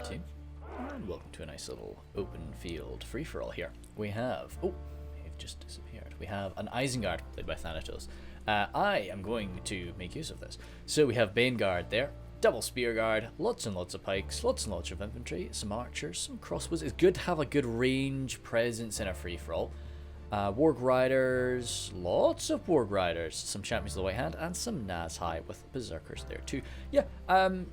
team, and welcome to a nice little open field free-for-all here. We have, oh, they've just disappeared. We have an Isengard played by Thanatos. I am going to make use of this. So we have Bane Guard there, double spear guard, lots and lots of pikes, lots and lots of infantry, some archers, some crossbows. It's good to have a good range presence in a free-for-all. Warg Riders, lots of Warg Riders, some Champions of the White Hand, and some Nazhai with Berserkers there too. Yeah,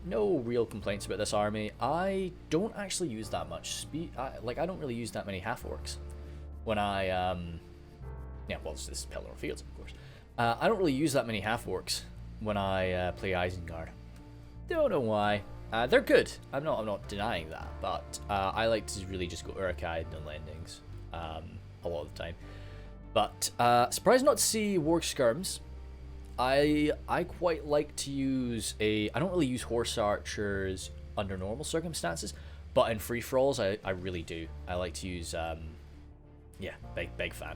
no real complaints about this army. I don't actually use that much speed. I don't really use that many half-orcs when I, yeah, well, this is Pillar of Fields, of course. I don't really use that many half-orcs when I play Isengard. Don't know why. They're good. I'm not denying that, but I like to really just go Uruk and Landings. A lot of the time, but surprised not to see Warg Skirms. I quite like to use I don't really use horse archers under normal circumstances, but in free-for-alls I really do. I like to use yeah, big fan,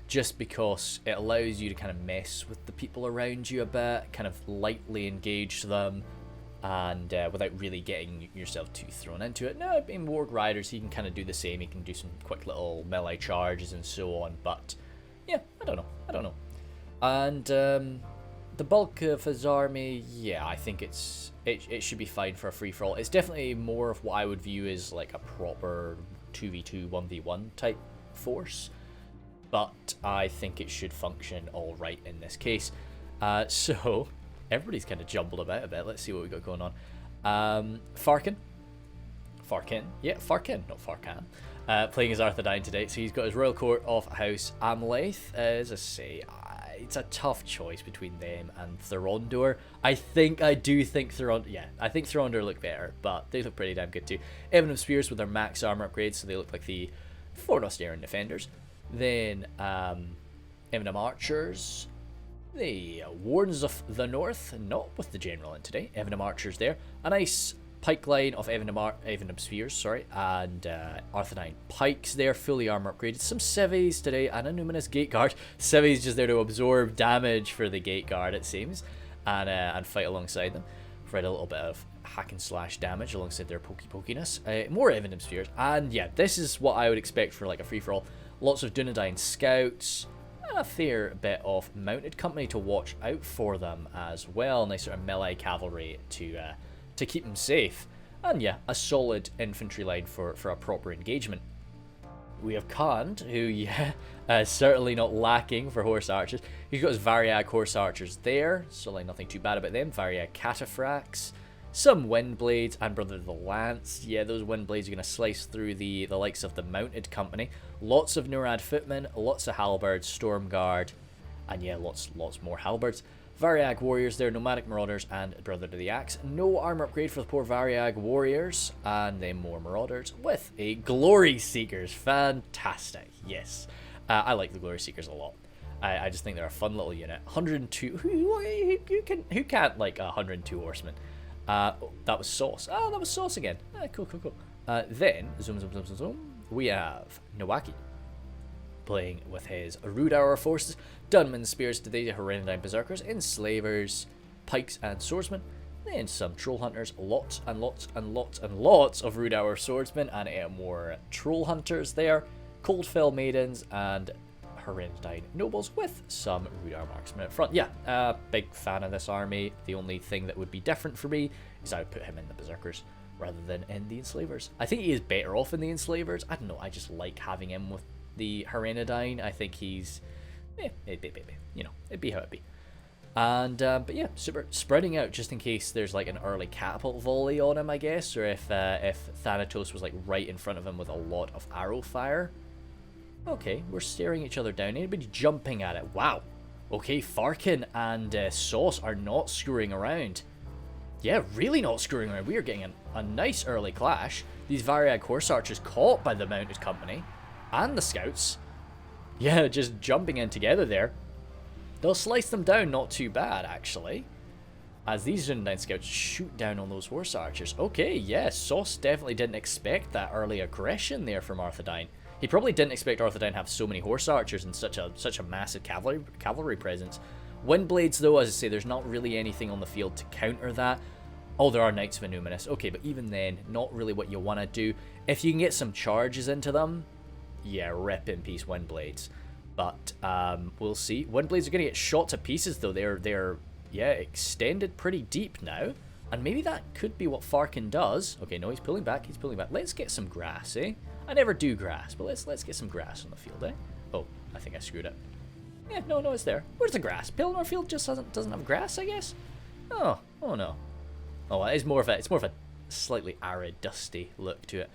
just because it allows you to kind of mess with the people around you a bit, kind of lightly engage them, and without really getting yourself too thrown into it. Now, being Warg Riders, he can kind of do the same. He can do some quick little melee charges and so on. But yeah, I don't know. And the bulk of his army, yeah, I think it should be fine for a free for all. It's definitely more of what I would view as like a proper 2v2 1v1 type force. But I think it should function all right in this case. So everybody's kind of jumbled about a bit. Let's see what we got going on. Farkin, not Farkan. Playing as Arthedain today. So he's got his royal court of House Amlath. As I say, it's a tough choice between them and Rhudaur. I think Rhudaur. Yeah, I think Rhudaur look better, but they look pretty damn good too. Evan of Spears with their max armor upgrades, so they look like the Fornostaran defenders. Then Evan of Archers. The Wardens of the North, not with the General in today. Evanham Archers there. A nice pike line of Evanham Spears, sorry, and Arthedain Pikes there, fully armor upgraded. Some Civies today, and a numinous Gate Guard. Civies just there to absorb damage for the Gate Guard, it seems, and fight alongside them. Provide a little bit of hack and slash damage alongside their pokiness. More Evanham Spears, and yeah, this is what I would expect for like a free-for-all. Lots of Dunedain Scouts. A fair bit of mounted company to watch out for them as well. Nice sort of melee cavalry to keep them safe. And yeah, a solid infantry line for a proper engagement. We have Khand, who, yeah, certainly not lacking for horse archers. He's got his Variag horse archers there, so like nothing too bad about them. Variag cataphracts, some Windblades, and Brother of the Lance. Yeah, those Windblades are going to slice through the likes of the mounted company. Lots of Nurad footmen, lots of halberds, storm guard, and yeah, lots more halberds. Variag warriors there, nomadic marauders, and Brother to the Axe. No armor upgrade for the poor Variag warriors, and then more marauders with a Glory Seekers. Fantastic, yes. I like the Glory Seekers a lot. I just think they're a fun little unit. 102. Who can't like 102 horsemen? That was Sauce. Oh, that was Sauce again. Cool. Then, zoom, we have Nowaki playing with his Rhudaur forces. Dunman Spears today, Hereditary Berserkers, Enslavers, Pikes, and Swordsmen. Then some Troll Hunters, lots of Rhudaur Swordsmen, and more Troll Hunters there. Coldfell Maidens, and Hereditary Nobles with some Rhudaur Marksmen up front. Yeah, big fan of this army. The only thing that would be different for me is I would put him in the Berserkers rather than in the Enslavers. I think he is better off in the Enslavers. I don't know, I just like having him with the Hereditary. I think he's, it'd be how it be. And, but yeah, super spreading out just in case there's like an early catapult volley on him, I guess, or if Thanatos was like right in front of him with a lot of arrow fire. Okay, we're staring each other down. Anybody jumping at it? Wow. Okay, Farkin and Sauce are not screwing around. Yeah, really not screwing around. We are getting a nice early clash. These Variag horse archers caught by the mounted company and the scouts. Yeah, just jumping in together there. They'll slice them down, not too bad, actually. As these Dunedain scouts shoot down on those horse archers. Okay, yeah, Sauce definitely didn't expect that early aggression there from Arthedain. He probably didn't expect Arthedain to have so many horse archers and such a massive cavalry presence. Windblades, though, as I say, there's not really anything on the field to counter that. Oh, there are Knights of Numinous. Okay, but even then, not really what you want to do. If you can get some charges into them, yeah, rip in peace Windblades. But we'll see. Windblades are going to get shot to pieces, though. They're yeah, extended pretty deep now. And maybe that could be what Farkin does. Okay, no, he's pulling back. He's pulling back. Let's get some grass, eh? I never do grass, but let's get some grass on the field, eh? Oh, I think I screwed it. Yeah, no, it's there. Where's the grass? Pilnor Field just doesn't have grass, I guess. Oh no. Oh, it's more of a slightly arid, dusty look to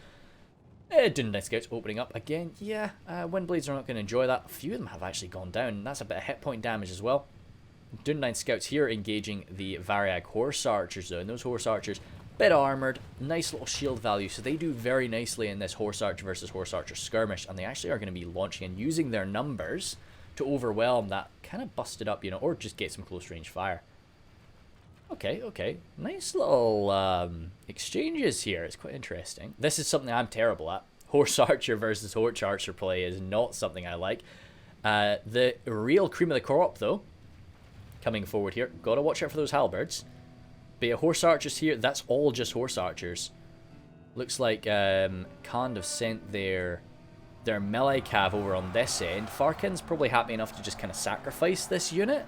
it. Dundee Scouts opening up again. Yeah, Windblades are not going to enjoy that. A few of them have actually gone down. That's a bit of hit point damage as well. Dundee Scouts here engaging the Variag Horse Archers though, and those Horse Archers, bit armoured, nice little shield value, so they do very nicely in this Horse Archer versus Horse Archer skirmish, and they actually are going to be launching and using their numbers to overwhelm that kind of busted up, or just get some close range fire. Okay. Nice little exchanges here. It's quite interesting. This is something I'm terrible at. Horse Archer versus Horse Archer play is not something I like. The real cream of the crop, though, coming forward here. Gotta watch out for those halberds. But yeah, Horse Archers here, that's all just Horse Archers. Looks like Khand have sent their melee cav over on this end. Farkin's probably happy enough to just kind of sacrifice this unit.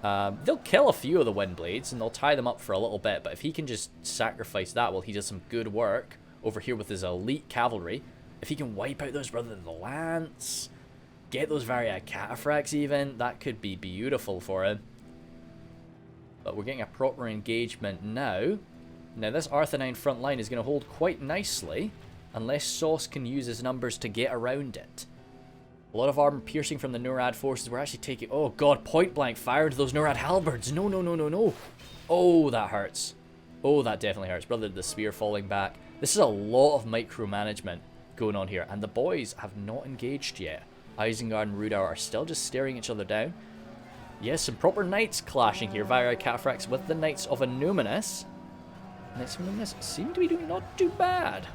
They'll kill a few of the Windblades and they'll tie them up for a little bit, but if he can just sacrifice that while he does some good work over here with his elite cavalry, if he can wipe out those Brother of the Lance, get those Variag Cataphracts even, that could be beautiful for him. But we're getting a proper engagement now. Now this Arthedain front line is going to hold quite nicely, unless Sauce can use his numbers to get around it. A lot of armor piercing from the Nurad forces. We're actually taking... Oh god, point blank fire into those Nurad halberds. No. Oh, that hurts. Oh, that definitely hurts. Brother, the spear falling back. This is a lot of micromanagement going on here. And the boys have not engaged yet. Isengard and Rhudaur are still just staring each other down. Yes, some proper knights clashing here. Variag Cataphracts with the Knights of Numinous. Knights of Numinous seem to be doing not too bad.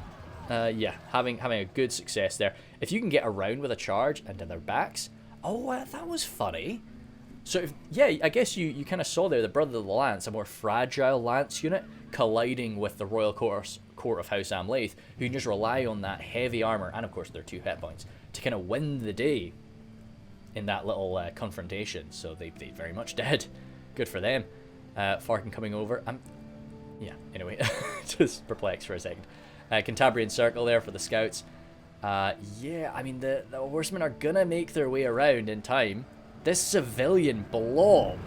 Yeah, having a good success there. If you can get around with a charge into their backs. Oh, that was funny. So, yeah, I guess you kind of saw there the Brother of the Lance, a more fragile lance unit, colliding with the Royal Court of House Amlaith, who can just rely on that heavy armor, and of course their 2 hit points, to kind of win the day in that little confrontation. So they very much did. Good for them. Farkin coming over. Yeah, anyway, just perplexed for a second. Cantabrian Circle there for the scouts. Yeah, I mean, the horsemen are gonna make their way around in time. This civilian blob,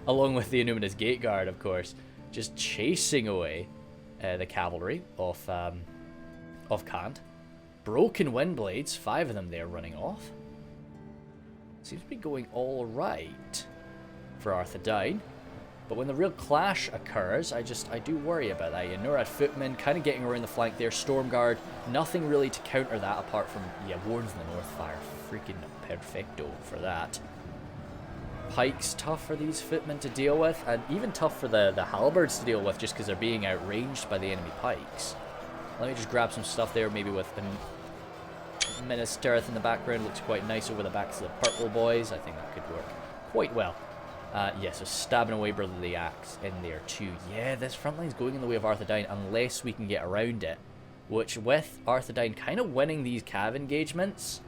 along with the Numinous Gate Guard, of course, just chasing away the cavalry of Khand. Broken Windblades, 5 of them there running off. Seems to be going all right for Arthedain. But when the real clash occurs, I do worry about that. Nurad footmen kind of getting around the flank there. Stormguard, nothing really to counter that apart from, yeah, Wardens in the North fire. Freaking perfecto for that. Pikes tough for these footmen to deal with, and even tough for the halberds to deal with just because they're being outranged by the enemy pikes. Let me just grab some stuff there, maybe with Minas Tirith in the background. Looks quite nice over the backs of the purple boys. I think that could work quite well. Yeah, so stabbing away Brother of the Axe in there too. Yeah, this front line's going in the way of Arthedain unless we can get around it. Which, with Arthedain kind of winning these cav engagements,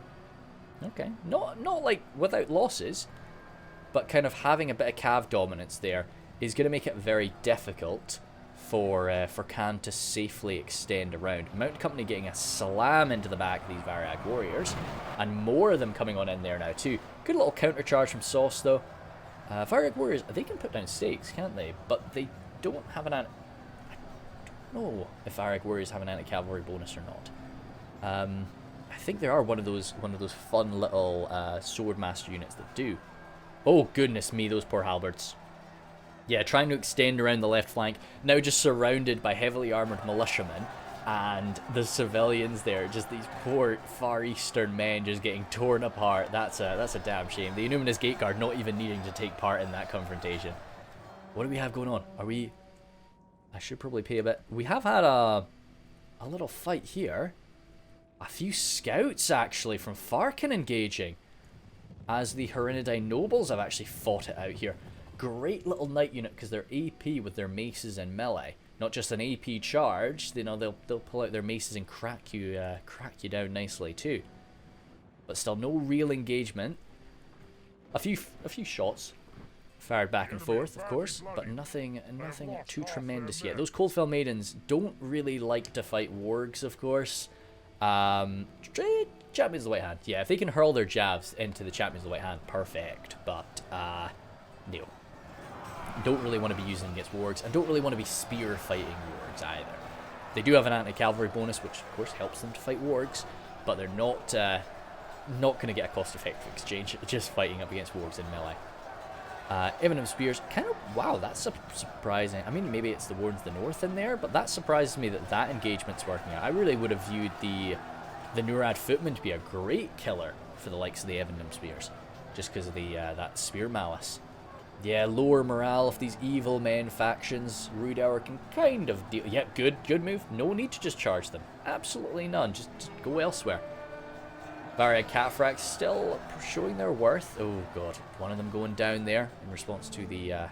okay, not like without losses, but kind of having a bit of cav dominance there is going to make it very difficult for Khand to safely extend around. Mountain Company getting a slam into the back of these Variag warriors, and more of them coming on in there now too. Good little counter charge from Sauce though. Variag warriors, they can put down stakes, can't they? But they don't have an I don't know if Variag warriors have an anti-cavalry bonus or not. I think there are one of those fun little swordmaster units that do. Oh goodness me, those poor halberds. Yeah, trying to extend around the left flank, now just surrounded by heavily armoured militiamen, and the civilians there, just these poor Far Eastern men just getting torn apart. That's a damn shame. The Numinous Gate Guard not even needing to take part in that confrontation. What do we have going on? I should probably pay a bit. We have had a little fight here. A few scouts actually from Farkin engaging, as the Arthedain nobles have actually fought it out here. great little knight unit because they're AP with their maces and melee. Not just an AP charge, you know, they'll pull out their maces and crack you down nicely too. But still, no real engagement. A few shots fired back and forth, of course, but nothing too tremendous yet. Those Coldfell Maidens don't really like to fight wargs, of course. Champions of the White Hand. Yeah, if they can hurl their jabs into the Champions of the White Hand, perfect. But, no. Don't really want to be using them against wargs. I don't really want to be spear fighting wargs either. They do have an anti-cavalry bonus, which of course helps them to fight wargs, but they're not going to get a cost-effective exchange just fighting up against wargs in melee. Evan Spears, kind of, wow, that's surprising. I mean, maybe it's the Wardens of the North in there, but that surprises me that engagement's working out. I really would have viewed the Nurad Footman to be a great killer for the likes of the Evan Spears, just because of the that spear malice. Yeah, lower morale of these evil men factions. Rhudaur can kind of deal. Yeah, good move. No need to just charge them. Absolutely none. Just go elsewhere. Varia Catfrax still showing their worth. Oh god, one of them going down there in response to the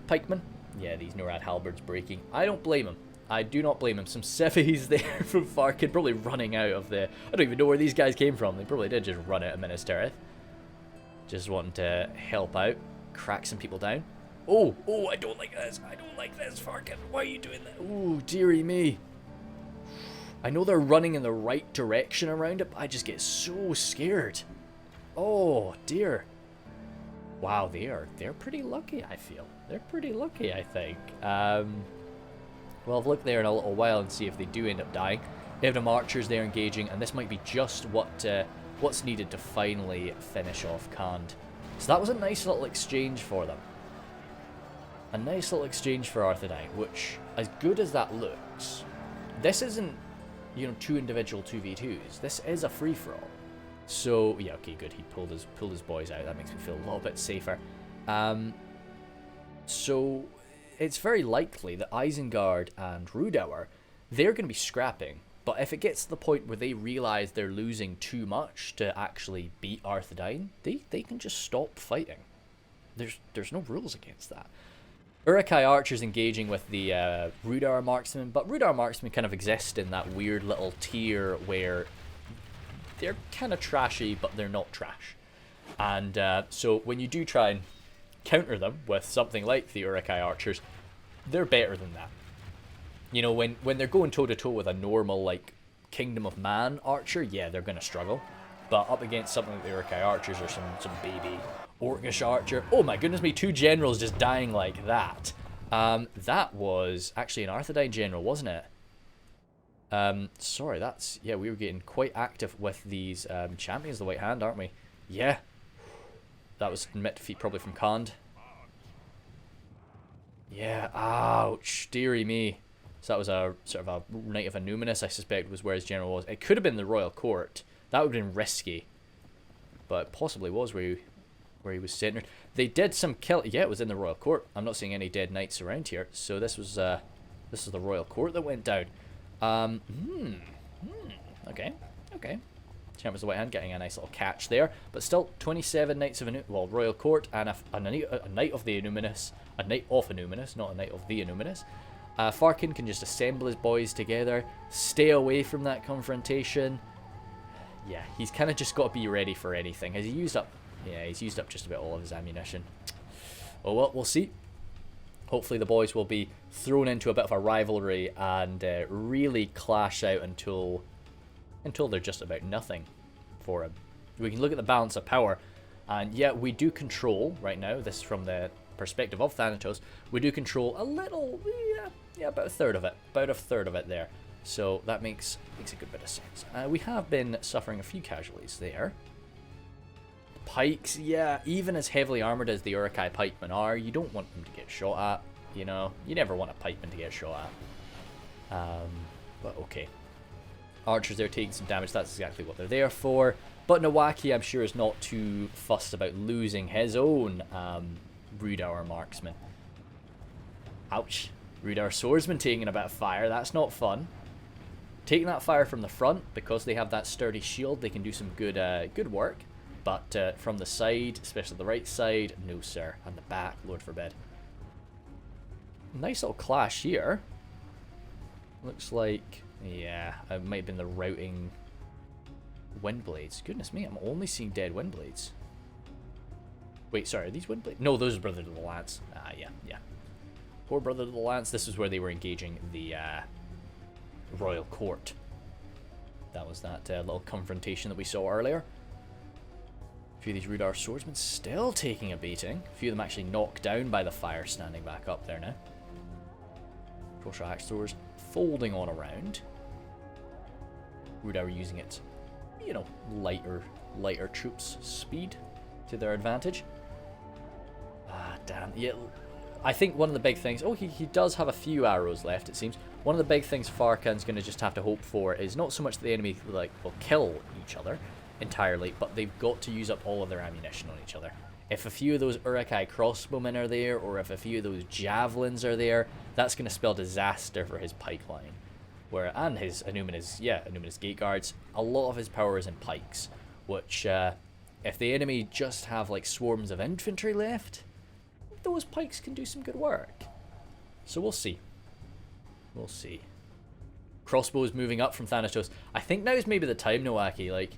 pikemen. Yeah, these Norad halberds breaking. I don't blame him. I do not blame him. Some civvies there from Farkin probably running out of the... I don't even know where these guys came from. They probably did just run out of Minas Tirith. Just wanting to help out, crack some people down. Oh, I don't like this. I don't like this, Farkin. Why are you doing that? Oh, dearie me. I know they're running in the right direction around it, but I just get so scared. Oh, dear. Wow, they're pretty lucky, I feel. They're pretty lucky, I think. Well, I'll look there in a little while and see if they do end up dying. Evnum Archers there engaging, and this might be just what's needed to finally finish off Khand. So that was a nice little exchange for them. A nice little exchange for Arthedain, which, as good as that looks, this isn't, you know, two individual 2v2s. This is a free-for-all. So, yeah, okay, good. He pulled his boys out. That makes me feel a little bit safer. So, it's very likely that Isengard and Rhudaur, they're going to be scrapping. But if it gets to the point where they realize they're losing too much to actually beat Arthedain, they can just stop fighting. There's no rules against that. Uruk-hai Archers engaging with the Rhudaur Marksmen, but Rhudaur Marksmen kind of exist in that weird little tier where they're kind of trashy, but they're not trash. And so when you do try and counter them with something like the Uruk-hai Archers, they're better than that. You know, when they're going toe-to-toe with a normal, like, Kingdom of Man Archer, yeah, they're going to struggle. But up against something like the Uruk-hai Archers or some baby Orcish Archer, oh my goodness me, 2 generals just dying like that. That was actually an Arthedain general, wasn't it? Sorry, that's... Yeah, we were getting quite active with these Champions of the White Hand, aren't we? Yeah. That was admit defeat probably from Khand. Yeah, ouch, dearie me. So that was a sort of a Knight of Numinous, I suspect, was where his general was. It could have been the Royal Court. That would have been risky. But it possibly was where he was centered. They did some kill... Yeah, it was in the Royal Court. I'm not seeing any dead knights around here. So this was the Royal Court that went down. Okay. Champions of the White Hand getting a nice little catch there. But still, 27 Knights of Royal Court and a Knight of the Numinous. A Knight of Numinous, not a Knight of the Numinous. Farkin can just assemble his boys together, stay away from that confrontation. Yeah, he's kind of just got to be ready for anything. Has he used up? Yeah, he's used up just about all of his ammunition. Oh well, we'll see. Hopefully the boys will be thrown into a bit of a rivalry and really clash out until they're just about nothing for him. We can look at the balance of power, and yeah, we do control right now. This is from the perspective of Thanatos. We do control a little, yeah, about a third of it there. So that makes a good bit of sense. We have been suffering a few casualties there. Pikes, yeah, even as heavily armored as the Uruk-hai pikemen are, you don't want them to get shot at. You know, you never want a pikeman to get shot at. But okay. Archers there taking some damage. That's exactly what they're there for. But Nawaki, I'm sure, is not too fussed about losing his own Rhudaur marksman. Ouch. Rhudaur swordsman taking a bit of fire. That's not fun. Taking that fire from the front, because they have that sturdy shield, they can do some good work. But from the side, especially the right side, no sir. And the back, Lord forbid. Nice little clash here. Looks like, yeah, it might have been the routing Windblades. Goodness me, I'm only seeing dead Windblades. Wait, sorry, are these Windblades? No, those are Brother to the Lance. Ah, yeah. Poor Brother to the Lance. This is where they were engaging the royal court. That was that little confrontation that we saw earlier. A few of these Rhudaur swordsmen still taking a beating. A few of them actually knocked down by the fire standing back up there now. Crossbow axe throwers folding on around. Rhudaur using it, you know, lighter troops' speed to their advantage. Ah, damn. Yeah, I think one of the big things... Oh, he does have a few arrows left, it seems. One of the big things Farkan's going to just have to hope for is not so much that the enemy will kill each other entirely, but they've got to use up all of their ammunition on each other. If a few of those Uruk crossbowmen are there, or if a few of those javelins are there, that's going to spell disaster for his pipeline. And his Anuminous gate guards. A lot of his power is in pikes, which if the enemy just have like swarms of infantry left, those pikes can do some good work. So we'll see. We'll see. Crossbows moving up from Thanatos. I think now is maybe the time, Nowaki. Like,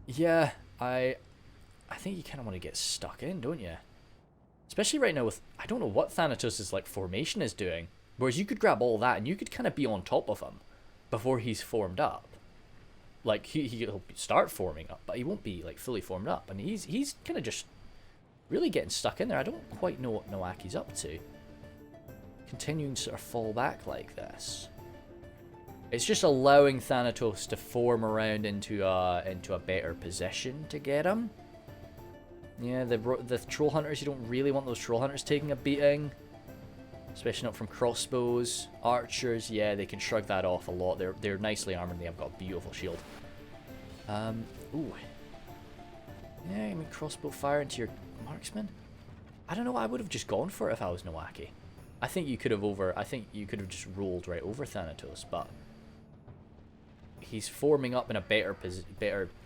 yeah, I think you kind of want to get stuck in, don't you? Especially right now with, I don't know what Thanatos' like formation is doing. Whereas you could grab all that and you could kind of be on top of him before he's formed up. Like, he'll start forming up, but he won't be like fully formed up. And he's kind of just really getting stuck in there. I don't quite know what Nowaki's up to. Continuing to sort of fall back like this. It's just allowing Thanatos to form around into a better position to get him. Yeah, the troll hunters, you don't really want those troll hunters taking a beating. Especially not from crossbows. Archers, yeah, they can shrug that off a lot. They're nicely armored. They have got a beautiful shield. Ooh. Yeah, I mean, crossbow fire into your marksman. I don't know. I would have just gone for it if I was Nowaki. I think you could have just rolled right over Thanatos, but he's forming up in a better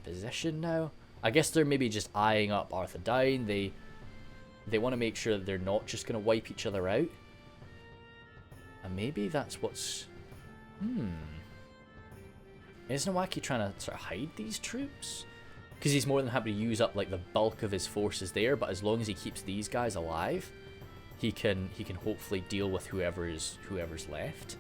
position now. I guess they're maybe just eyeing up Arthedain. They want to make sure that they're not just going to wipe each other out. And maybe that's what's... Is Nowaki trying to sort of hide these troops? Because he's more than happy to use up like the bulk of his forces there, but as long as he keeps these guys alive, he can hopefully deal with whoever's left.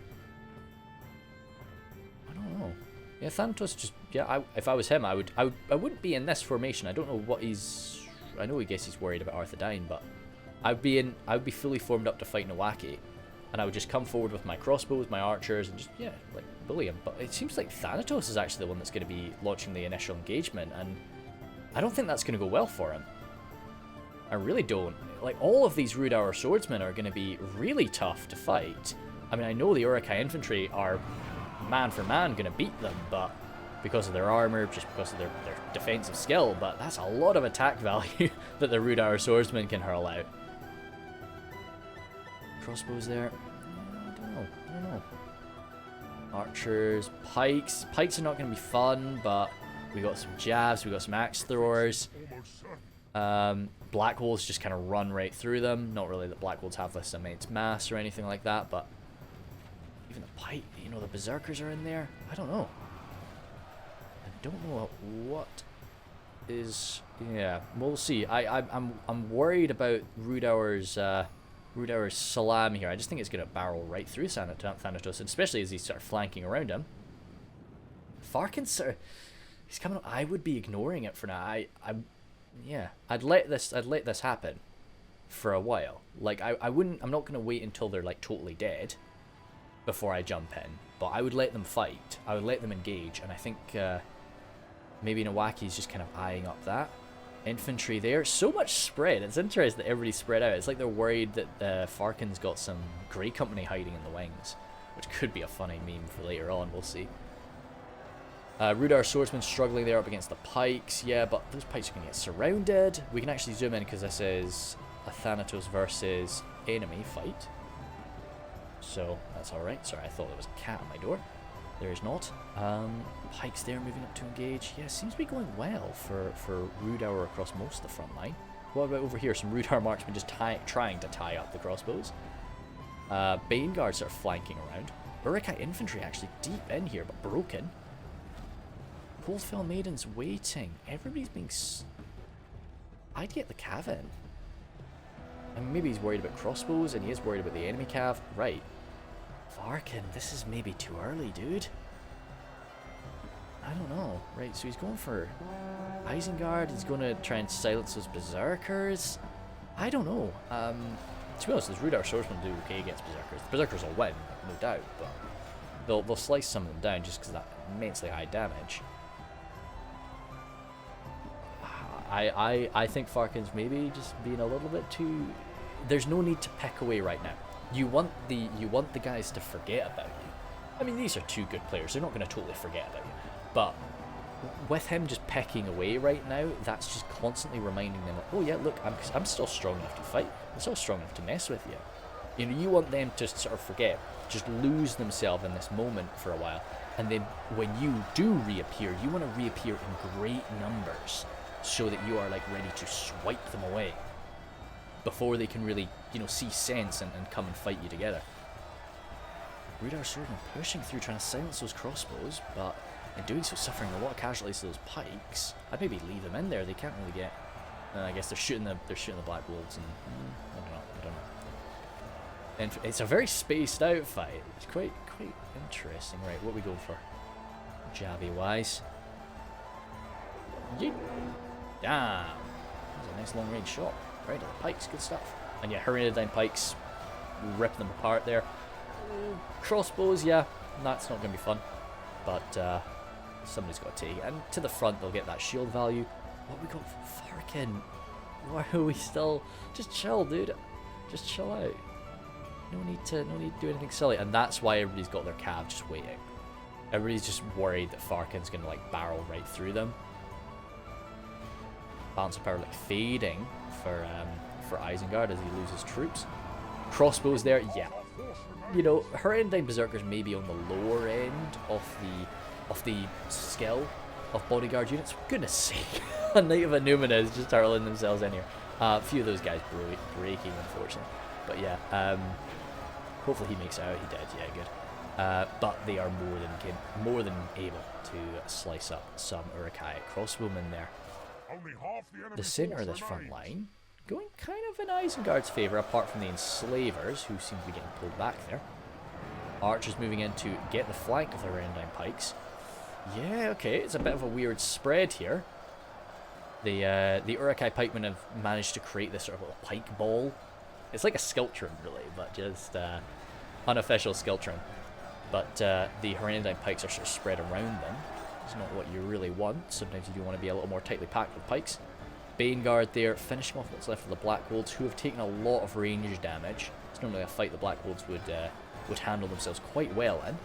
I don't know. Yeah, Thanatos just... Yeah, if I was him, I wouldn't be in this formation. I don't know what he's... I know, I guess he's worried about Arthedain, but I'd be fully formed up to fight Nowaki. And I would just come forward with my crossbows, my archers, and just, yeah, like, bully him. But it seems like Thanatos is actually the one that's going to be launching the initial engagement, and I don't think that's going to go well for him. I really don't. Like, all of these Rhudaur swordsmen are going to be really tough to fight. I mean, I know the Uruk infantry are man for man going to beat them, but because of their armor, just because of their defensive skill, but that's a lot of attack value that the Rhudaur swordsmen can hurl out. Crossbows there. I don't know. Archers, pikes. Pikes are not going to be fun, but we got some jabs, we got some axe throwers. Black Wolves just kind of run right through them. Not really that Black Wolves have this immense mass or anything like that, but even the pike, you know, the berserkers are in there. I don't know. I don't know what is... Yeah, we'll see. I'm worried about Rhudaur's salam here. I just think it's going to barrel right through Thanatos, especially as he starts flanking around him. Farkan's he's coming up. I would be ignoring it for now. Yeah, I'd let this happen for a while. Like, I'm not going to wait until they're like totally dead before I jump in, but I would let them fight. I would let them engage, and I think maybe Nowaki's just kind of eyeing up that. Infantry there. So much spread. It's interesting that everybody's spread out. It's like they're worried that Farkan's got some Grey Company hiding in the wings, which could be a funny meme for later on. We'll see. Rhudaur swordsmen struggling there up against the pikes. Yeah, but those pikes are going to get surrounded. We can actually zoom in because this is a Thanatos versus enemy fight. So that's alright. Sorry, I thought there was a cat on my door. There is not. Pikes there moving up to engage. Yeah, seems to be going well for Rhudaur across most of the front line. What about over here? Some Rhudaur marksmen just trying to tie up the crossbows. Baneguards are flanking around. Uruk infantry actually deep in here, but broken. Coldfell Maidens waiting. Everybody's being... I'd get the cav in. I mean, maybe he's worried about crossbows, and he is worried about the enemy cav. Right. Varkin, this is maybe too early, dude. I don't know. Right, so he's going for Isengard. He's going to try and silence those berserkers. I don't know. To be honest, those Rhudaur swordsmen do okay against berserkers. The berserkers will win, no doubt, but they'll slice some of them down just because of that immensely high damage. I think Farkin's maybe just being a little bit too... There's no need to pick away right now. You want the guys to forget about you. I mean, these are two good players. They're not going to totally forget about you. But with him just pecking away right now, that's just constantly reminding them, oh yeah, look, I'm still strong enough to fight. I'm still strong enough to mess with you. You know, you want them to sort of forget, just lose themselves in this moment for a while. And then when you do reappear, you want to reappear in great numbers so that you are like ready to swipe them away before they can really, you know, see sense and come and fight you together. Rhudaur swordmen pushing through, trying to silence those crossbows, but in doing so suffering a lot of casualties to those pikes. I'd maybe leave them in there. They can't really get... I guess they're shooting the Black Wolves, and I don't know. And it's a very spaced out fight. It's quite interesting. Right, what are we going for? Jabby wise. Yeet. Damn. That was a nice long range shot. Right at the pikes, good stuff. And yeah, Arthedain pikes, rip them apart there. Crossbows, yeah, that's not going to be fun. But somebody's got to take it. And to the front, they'll get that shield value. What we got for Farkin? Why are we still... Just chill, dude. Just chill out. No need to do anything silly. And that's why everybody's got their cav just waiting. Everybody's just worried that Farkin's going to like barrel right through them. Balance of power like fading for Isengard as he loses troops. Crossbows there, yeah. You know, Arthedain berserkers may be on the lower end of the skill of bodyguard units. For goodness sake, a Knight of Numenor just hurling themselves in here. A few of those guys breaking, unfortunately. But yeah, hopefully he makes it out. He did, yeah, good. But they are more than able to slice up some Uruk crossbowmen there. The centre of this front line going kind of in Isengard's favour, apart from the enslavers, who seem to be getting pulled back there. Archers moving in to get the flank of the Arthedain pikes. Yeah, okay, it's a bit of a weird spread here. The Uruk pikemen have managed to create this sort of little pike ball. It's like a skiltron, really, but just unofficial skiltron. But the Arthedain pikes are sort of spread around them. It's not what you really want. Sometimes you do want to be a little more tightly packed with pikes. Baneguard there, finishing off what's left of the Black Wolves, who have taken a lot of range damage. It's normally a fight the Black Wolves would handle themselves quite well in.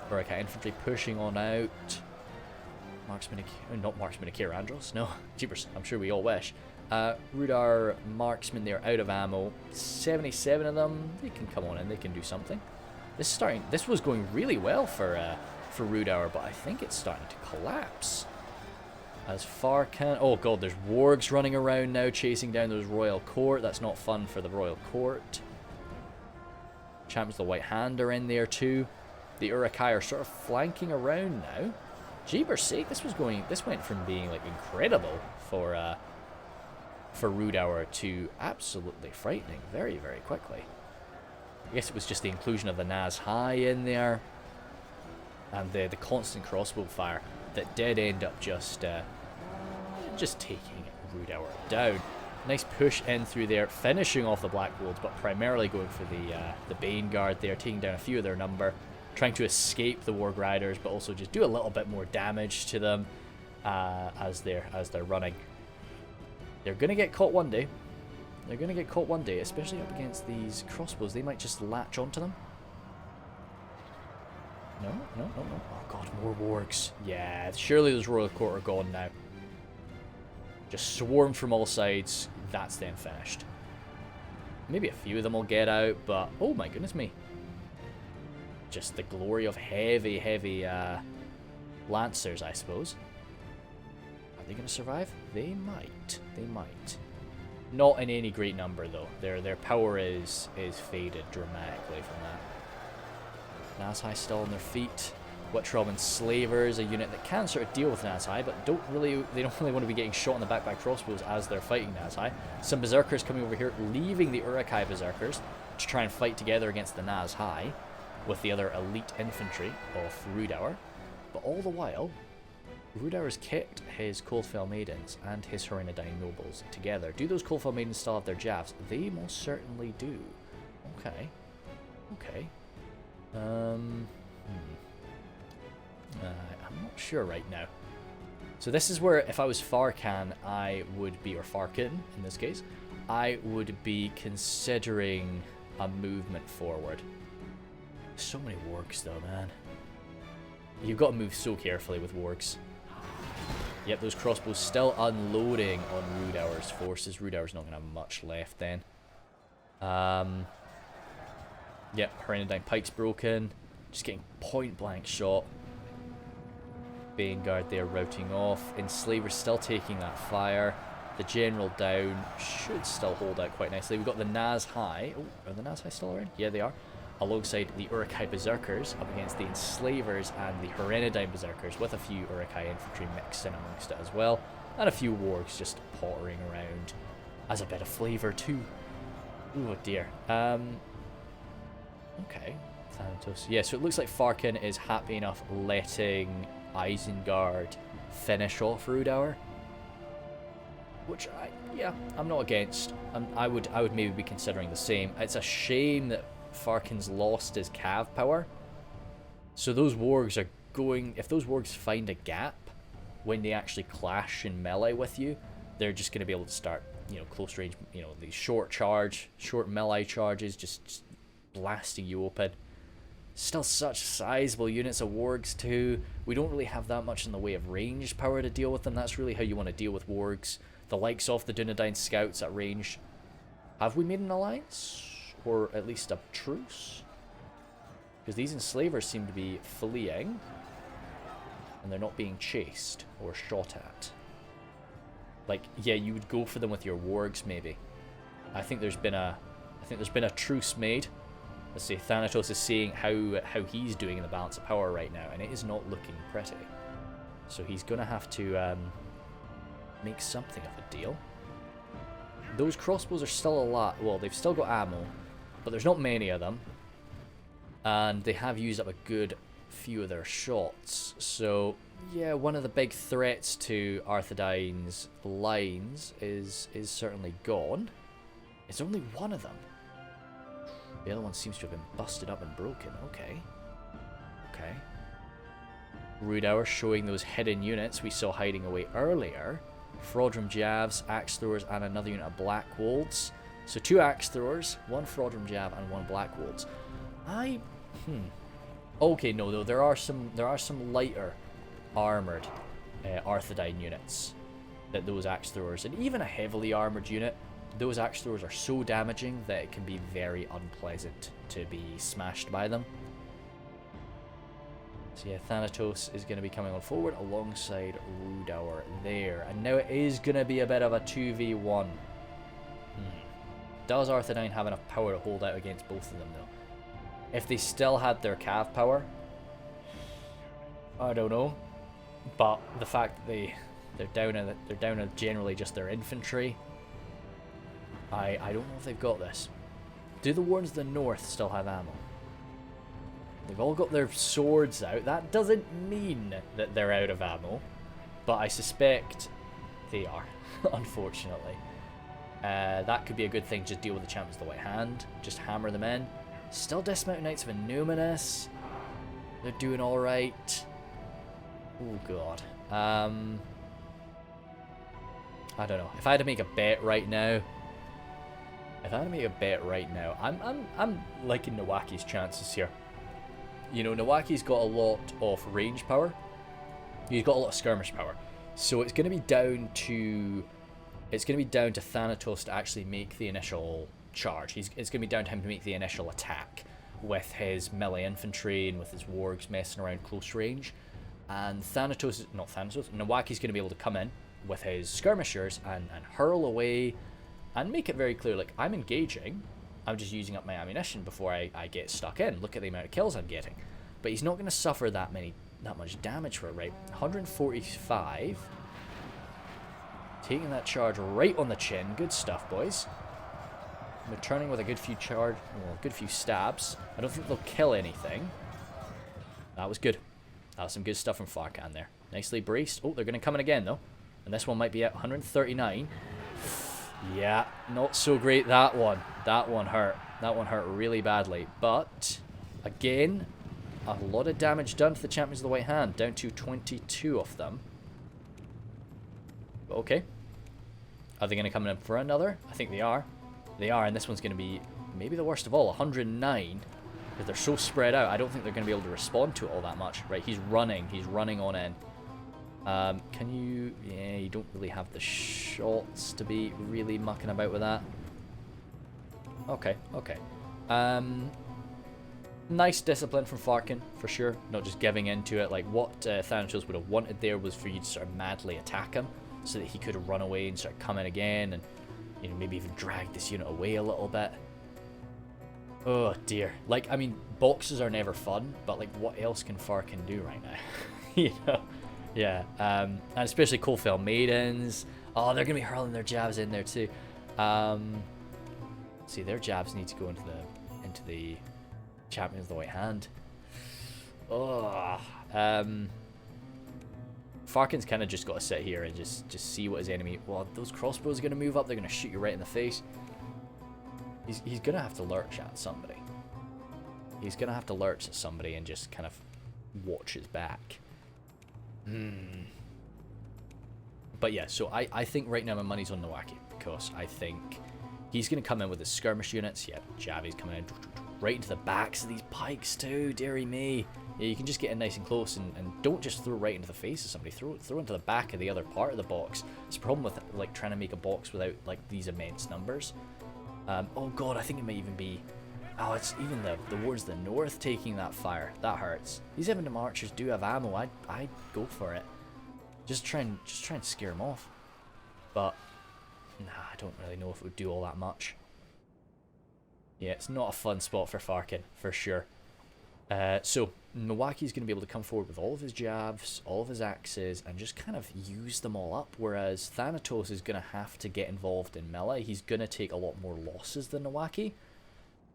Uruk infantry pushing on out. Not Marksman of Andros, no. Jeepers, I'm sure we all wish. Rhudaur marksmen there out of ammo. 77 of them. They can come on in, they can do something. This was going really well for Rhudaur, but I think it's starting to collapse. As Farkin... Oh god, there's wargs running around now chasing down those royal court. That's not fun for the royal court. Champions of the White Hand are in there too. The Uruk are sort of flanking around now. Jeepers sake, this went from being like incredible for Rhudaur to absolutely frightening very, very quickly. I guess it was just the inclusion of the Naz High in there, and the constant crossbow fire that did end up just taking Rhudaur down. Nice push in through there, finishing off the Black Wolves, but primarily going for the Baneguard there, taking down a few of their number, trying to escape the Warg Riders, but also just do a little bit more damage to them as they're running. They're gonna get caught one day. They're gonna get caught one day, especially up against these crossbows. They might just latch onto them. No. Oh god, more wargs. Yeah, surely those royal court are gone now. Just swarmed from all sides. That's them finished. Maybe a few of them will get out, but oh my goodness me. just the glory of heavy, heavy lancers, I suppose. Are they going to survive? They might. They might. Not in any great number, though. Their power is faded dramatically from that. Nazhai still on their feet. Witchrob Enslavers, a unit that can sort of deal with Nazhai, but they don't really want to be getting shot in the back by crossbows as they're fighting Nazhai. Some Berserkers coming over here, leaving the Uruk-hai Berserkers to try and fight together against the Nazhai with the other elite infantry of Rhudaur. But all the while, Rhudaur has kept his Coldfell Maidens and his Arthedain nobles together. Do those Coldfell Maidens still have their jabs? They most certainly do. Okay. Okay. I'm not sure right now. So this is where, if I was Farkan, I would be, or Farkin in this case, I would be considering a movement forward. So many wargs though, man. You've got to move so carefully with wargs. Yep, those crossbows still unloading on Rhudaur's forces. Rhudaur's not going to have much left then. Yep, Arthedain pike's broken. Just getting point blank shot. Isengard there routing off. Enslavers still taking that fire. The general down. Should still hold out quite nicely. We've got the Nazhai. Oh, are the Nazhai still around? Yeah, they are. Alongside the Uruk-hai Berserkers up against the Enslavers and the Arthedain Berserkers, with a few Uruk-hai infantry mixed in amongst it as well. And a few wargs just pottering around as a bit of flavour too. Oh dear. Okay. Thanatos. Yeah, so it looks like Farkin is happy enough letting Isengard finish off Rhudaur, which I'm not against. I would maybe be considering the same. It's a shame that Farkin's lost his cav power, so those wargs are going, if those wargs find a gap when they actually clash in melee with you, they're just going to be able to start, you know, close range, you know, these short melee charges, just blasting you open. Still such sizable units of wargs too. We don't really have that much in the way of ranged power to deal with them. That's really how you want to deal with wargs. The likes of the Dunedain scouts at range. Have we made an alliance? Or at least a truce? Because these enslavers seem to be fleeing. And they're not being chased or shot at. Like, yeah, you would go for them with your wargs maybe. I think there's been a truce made. Let's see, Thanatos is seeing how he's doing in the balance of power right now, and it is not looking pretty. So he's going to have to make something of a deal. Those crossbows are still a lot. Well, they've still got ammo, but there's not many of them. And they have used up a good few of their shots. So, yeah, one of the big threats to Arthedain's lines is certainly gone. It's only one of them. The other one seems to have been busted up and broken. Okay. Okay. Rhudaur showing those hidden units we saw hiding away earlier. Frodrum Javs, Axe Throwers, and another unit of Black Wolves. So 2 Axe Throwers, 1 Frodrum Jav, and 1 Black Wolves. Okay, no, though there are some lighter armored Arthedain units that those Axe Throwers, and even a heavily armored unit, those Axe Throwers are so damaging that it can be very unpleasant to be smashed by them. So yeah, Thanatos is going to be coming on forward alongside Rhudaur there. And now it is going to be a bit of a 2v1. Does Arthedain have enough power to hold out against both of them though? If they still had their cav power, I don't know. But the fact that they're down to generally just their infantry, I don't know if they've got this. Do the Wardens of the North still have ammo? They've all got their swords out. That doesn't mean that they're out of ammo, but I suspect they are, unfortunately. That could be a good thing, just deal with the Champions of the White Hand, just hammer them in. Still Dismounted Knights of Innuminus. They're doing alright. Oh god. I don't know. If I had to make a bet right now, I'm liking Nawaki's chances here. You know, Nawaki's got a lot of range power. He's got a lot of skirmish power. So it's going to be down to Thanatos to actually make the initial charge. It's going to be down to him to make the initial attack. with his melee infantry and with his wargs messing around close range. And Nawaki's going to be able to come in with his skirmishers and hurl away and make it very clear, like, I'm engaging, I'm just using up my ammunition before I get stuck in. Look at the amount of kills I'm getting. But he's not going to suffer that much damage for it, right? 145. Taking that charge right on the chin. Good stuff, boys. Returning with a good few stabs. I don't think they'll kill anything. That was good. That was some good stuff from Farkan there. Nicely braced. Oh, they're going to come in again, though. And this one might be at 139. Yeah, not so great, that one. That one hurt. That one hurt really badly. But, again, a lot of damage done to the Champions of the White Hand. Down to 22 of them. Okay. Are they going to come in for another? I think they are. They are, and this one's going to be maybe the worst of all. 109. Because they're so spread out, I don't think they're going to be able to respond to it all that much. Right, he's running. He's running on in. Can you... Yeah, you don't really have the shots to be really mucking about with that. Okay, okay. Nice discipline from Farkan, for sure. Not just giving into it. Like, what Thanatos would have wanted there was for you to sort of madly attack him, so that he could have run away and start coming again, and, you know, maybe even drag this unit away a little bit. Oh, dear. Like, I mean, boxes are never fun, but, like, what else can Farkan do right now? You know? Yeah, and especially Coalfell Maidens. Oh, they're going to be hurling their jabs in there too. See, their jabs need to go into the Champions of the White Hand. Oh, Farkan's kind of just got to sit here and just see what his enemy... Well, those crossbows are going to move up. They're going to shoot you right in the face. He's going to have to lurch at somebody. He's going to have to lurch at somebody and just kind of watch his back. But yeah, so I think right now my money's on Nawaki, because I think he's going to come in with his skirmish units. Yeah, Javi's coming in right into the backs of these pikes too, dearie me. Yeah, you can just get in nice and close and don't just throw right into the face of somebody. Throw into the back of the other part of the box. It's a problem with, like, trying to make a box without, like, these immense numbers. Oh god, I think it might even be... Oh, it's even the wards of the north taking that fire. That hurts. These Evendom archers do have ammo. I'd go for it. Just try and scare them off. But nah, I don't really know if it would do all that much. Yeah, it's not a fun spot for Farkan, for sure. So Nawaki's going to be able to come forward with all of his jabs, all of his axes, and just kind of use them all up, whereas Thanatos is going to have to get involved in melee. He's going to take a lot more losses than Nawaki.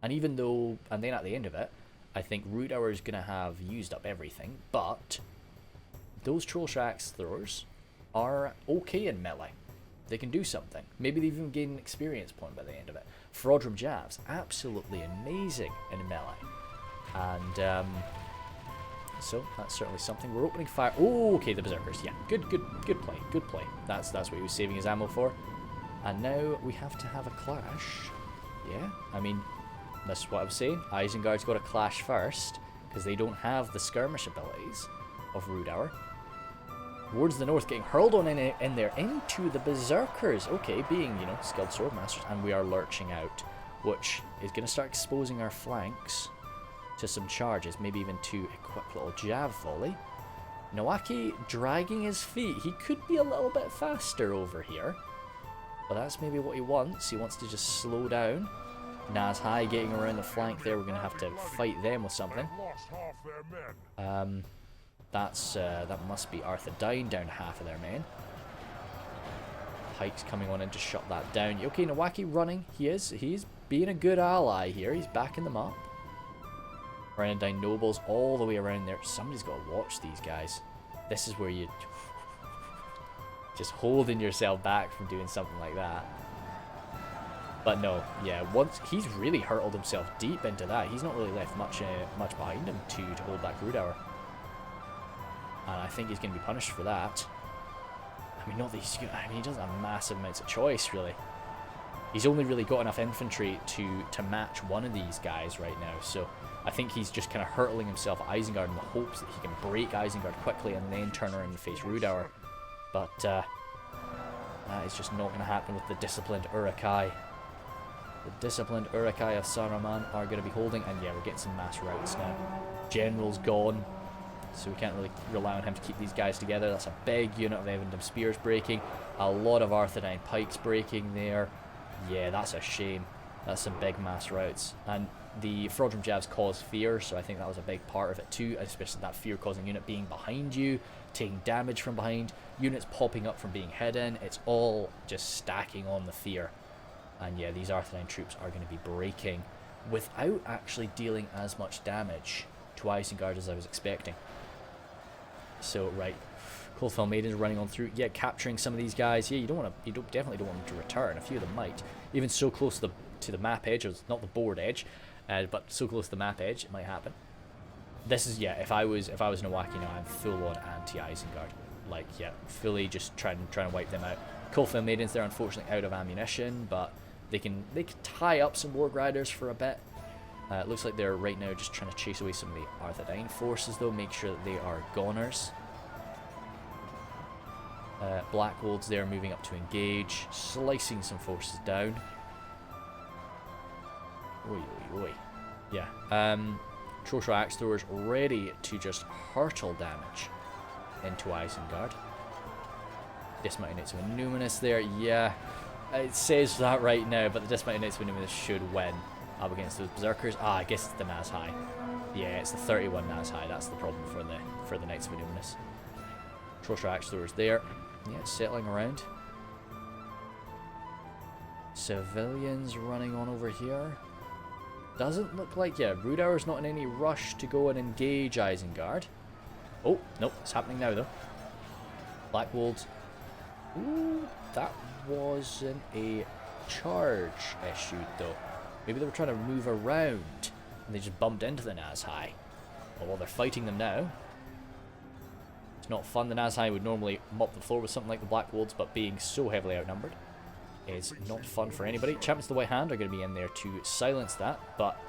And even though, and then at the end of it, I think Rhudaur is going to have used up everything, but those Troll Axe throwers are okay in melee. They can do something. Maybe they even gain an experience point by the end of it. Frodrum Jabs, absolutely amazing in melee. And so that's certainly something. We're opening fire. Oh, okay, the Berserkers. Yeah, good play. That's what he was saving his ammo for. And now we have to have a clash. Yeah, I mean, that's what I was saying. Isengard's got to clash first, because they don't have the skirmish abilities of Rhudaur. Wards of the north getting hurled on in there into the Berserkers. Okay, being, you know, skilled swordmasters. And we are lurching out, which is going to start exposing our flanks to some charges, maybe even to a quick little jab volley. Nawaki dragging his feet. He could be a little bit faster over here, but that's maybe what he wants. He wants to just slow down. Naz High getting around the flank there. We're going to have to fight them with something. That must be Arthedain down to half of their men. Pike's coming on in to shut that down. Okay, Nawaki running. He's being a good ally here. He's backing them up. Arthedain nobles all the way around there. Somebody's got to watch these guys. This is where you just holding yourself back from doing something like that. But no, yeah, once he's really hurtled himself deep into that, he's not really left much behind him to hold back Rhudaur. And I think he's going to be punished for that. I mean, not that he doesn't have massive amounts of choice, really. He's only really got enough infantry to match one of these guys right now, so I think he's just kind of hurtling himself at Isengard in the hopes that he can break Isengard quickly and then turn around and face Rhudaur. But that is just not going to happen with the disciplined Uruk. The disciplined Uruk of Saruman are going to be holding, and yeah, we're getting some mass routes now. General's gone, so we can't really rely on him to keep these guys together. That's a big unit of Evendom spears breaking. A lot of Arthedain pikes breaking there. Yeah, that's a shame. That's some big mass routes. And the Frodrum jabs cause fear, so I think that was a big part of it too, especially that fear causing unit being behind you, taking damage from behind, units popping up from being hidden. It's all just stacking on the fear. And yeah, these Arthedain troops are going to be breaking without actually dealing as much damage to Isengard as I was expecting. So right, Coldfell Maiden's running on through. Yeah, capturing some of these guys. Yeah, you definitely don't want them to return. A few of them might, even so close to the map edge, or not the board edge, but so close to the map edge, it might happen. This is, yeah, if I was Nawaki now, I'm full on anti Isengard. Like, yeah, fully just trying to wipe them out. Coldfell Maidens, they're unfortunately out of ammunition, but they can tie up some Warg Riders for a bit. It looks like they're right now just trying to chase away some of the Arthedain forces, though. Make sure that they are goners. Blackwolds there moving up to engage, slicing some forces down. Oi, oi, oi. Yeah. Trosha Axe Throwers ready to just hurtle damage into Isengard. Dismounted Knights of Numinous there. Yeah. It says that right now, but the Dismounted Knights of Numinous should win up against those Berserkers. I guess it's the Naz High. Yeah, it's the 31 Naz High. That's the problem for the Knights of Numinous. Trosha Axe Throwers there. Yeah, it's settling around. Civilians running on over here. Doesn't look like, yeah, Rhudaur's not in any rush to go and engage Isengard. Oh, nope, it's happening now though. Blackwolds. Ooh, that wasn't a charge issued though. Maybe they were trying to move around and they just bumped into the Naz High. Well, they're fighting them now. It's not fun. The Naz High would normally mop the floor with something like the Blackwolds, but being so heavily outnumbered is not fun for anybody. Champions of the White Hand are going to be in there to silence that, but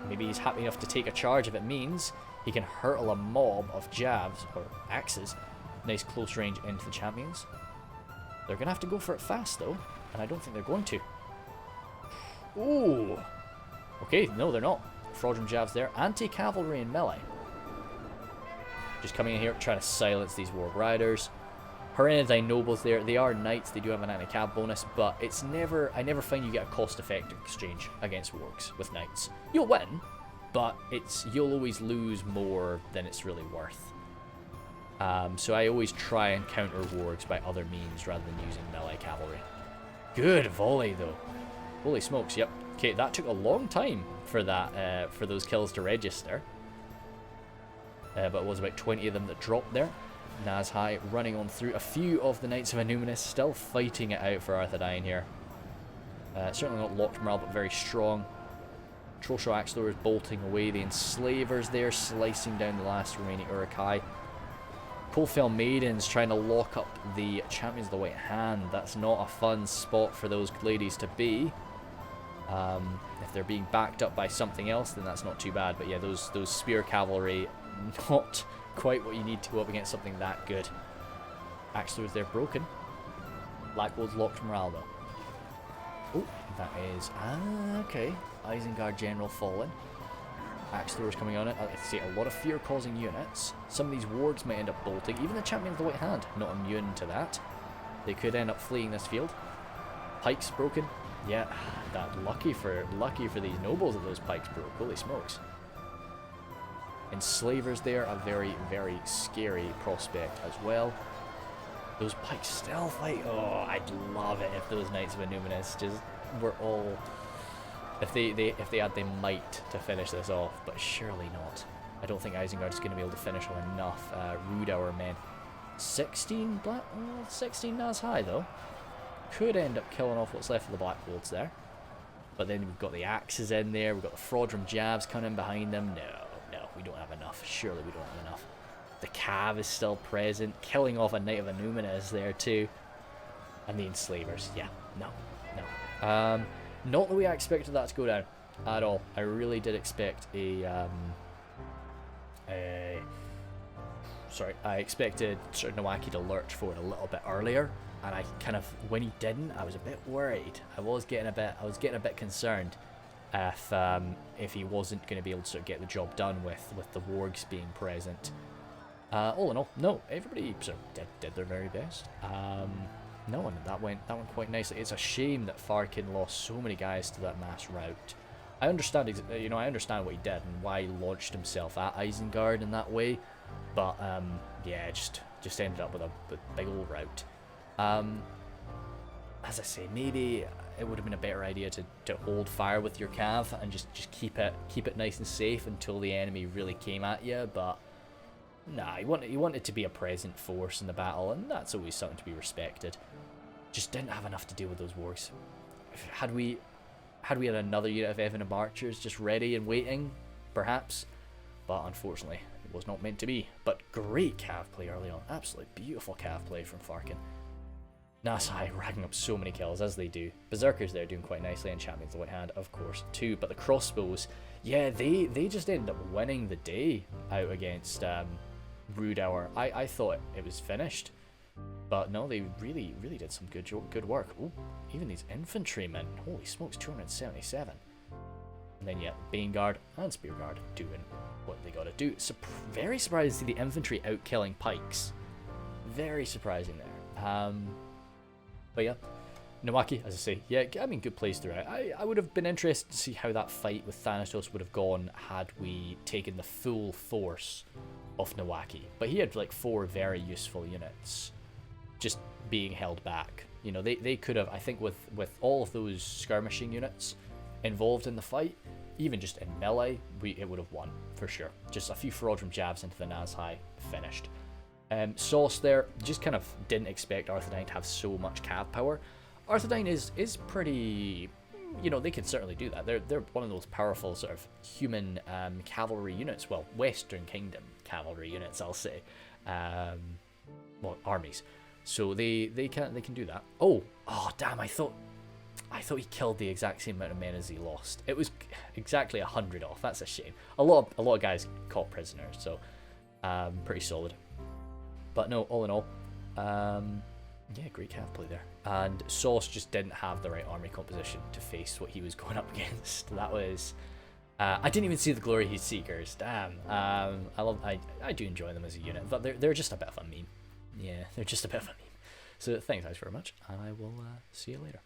maybe he's happy enough to take a charge if it means he can hurtle a mob of jabs or axes, nice close range into the champions. They're going to have to go for it fast though, and I don't think they're going to. Ooh. Okay, no, they're not. Frodrum jabs there. Anti-cavalry and melee. Just coming in here trying to silence these Warg Riders. Arthedain nobles there. They are knights. They do have an anti-cav bonus, but it's never. I never find you get a cost-effective exchange against wargs with knights. You'll win, but you'll always lose more than it's really worth. So I always try and counter wargs by other means rather than using melee cavalry. Good volley though. Holy smokes! Yep. Okay, that took a long time for that for those kills to register. But it was about 20 of them that dropped there. Naz High running on through. A few of the Knights of Numinous still fighting it out for Arthedain here. Certainly not locked morale, but very strong. Trosha Axe Throwers bolting away. The Enslavers there slicing down the last remaining Uruk. Coldfell Maidens trying to lock up the Champions of the White Hand. That's not a fun spot for those ladies to be. If they're being backed up by something else, then that's not too bad. But yeah, those spear cavalry, not quite what you need to go up against something that good. Axe Throwers there broken. Blackwolds locked morale though. Oh, that is okay. Isengard General fallen. Axe Throwers coming on it. I see a lot of fear causing units. Some of these wargs might end up bolting. Even the Champion of the White Hand not immune to that. They could end up fleeing this field. Pikes broken. Yeah, that lucky for these nobles that those pikes broke. Holy smokes. Enslavers there, a very, very scary prospect as well. Those pikes still fight. Oh, I'd love it if those Knights of Numinous just were all... If they had the might to finish this off, but surely not. I don't think Isengard's going to be able to finish off enough Rhudaur men. 16 Naz High though. Could end up killing off what's left of the Blackwolds there. But then we've got the axes in there. We've got the Frodrum jabs coming behind them. No, we don't have enough. Surely we don't have enough. The Cav is still present, killing off a Knight of Numinous there too. And the Enslavers. Yeah, no. Not the way I expected that to go down at all. I really did expect I expected Nawaki to lurch forward a little bit earlier, and I kind of, when he didn't, I was a bit worried. I was getting a bit concerned if he wasn't going to be able to sort of get the job done with the wargs being present. All in all, no, everybody sort of did their very best. No, and that went quite nicely. It's a shame that Farkin lost so many guys to that mass rout. I understand, I understand what he did and why he launched himself at Isengard in that way, but yeah, just ended up with a big old rout. As I say, maybe it would have been a better idea to hold fire with your cav and just keep it nice and safe until the enemy really came at you. But nah, you want it to be a present force in the battle, and that's always something to be respected. Just didn't have enough to deal with those wargs. Had we had another unit of Evan and Archers just ready and waiting, perhaps, but unfortunately it was not meant to be. But great cav play early on, absolutely beautiful cav play from Farkin. Nasai racking up so many kills, as they do. Berserkers there doing quite nicely, and Champions of the White Hand, of course, too. But the crossbows, yeah, they just ended up winning the day out against Rhudaur. I thought it was finished, but no, they really did some good work. Ooh, even these infantrymen, holy smokes, 277. And then, yeah, Baneguard and Spearguard doing what they gotta do. Very surprised to see the infantry out-killing pikes. Very surprising there. But yeah, Nawaki, as I say, yeah, I mean, good plays throughout. I would have been interested to see how that fight with Thanatos would have gone had we taken the full force of Nawaki. But he had like 4 very useful units just being held back. You know, they could have, I think with all of those skirmishing units involved in the fight, even just in melee, it would have won for sure. Just a few Ferodrum jabs into the Nazhai, finished. Sauce there, just kind of didn't expect Arthedain to have so much cav power. Arthedain is pretty, you know, they can certainly do that. They're one of those powerful sort of human cavalry units. Well, Western Kingdom cavalry units, I'll say. Well, armies. So they can do that. Oh damn! I thought he killed the exact same amount of men as he lost. It was exactly 100 off. That's a shame. A lot of guys caught prisoners, so pretty solid. But no, all in all, yeah, great cav play there. And Sauce just didn't have the right army composition to face what he was going up against. That was, I didn't even see the Glory Heat Seekers. Damn. I do enjoy them as a unit, but they're just a bit of a meme. Yeah, they're just a bit of a meme. So thanks guys very much, and I will see you later.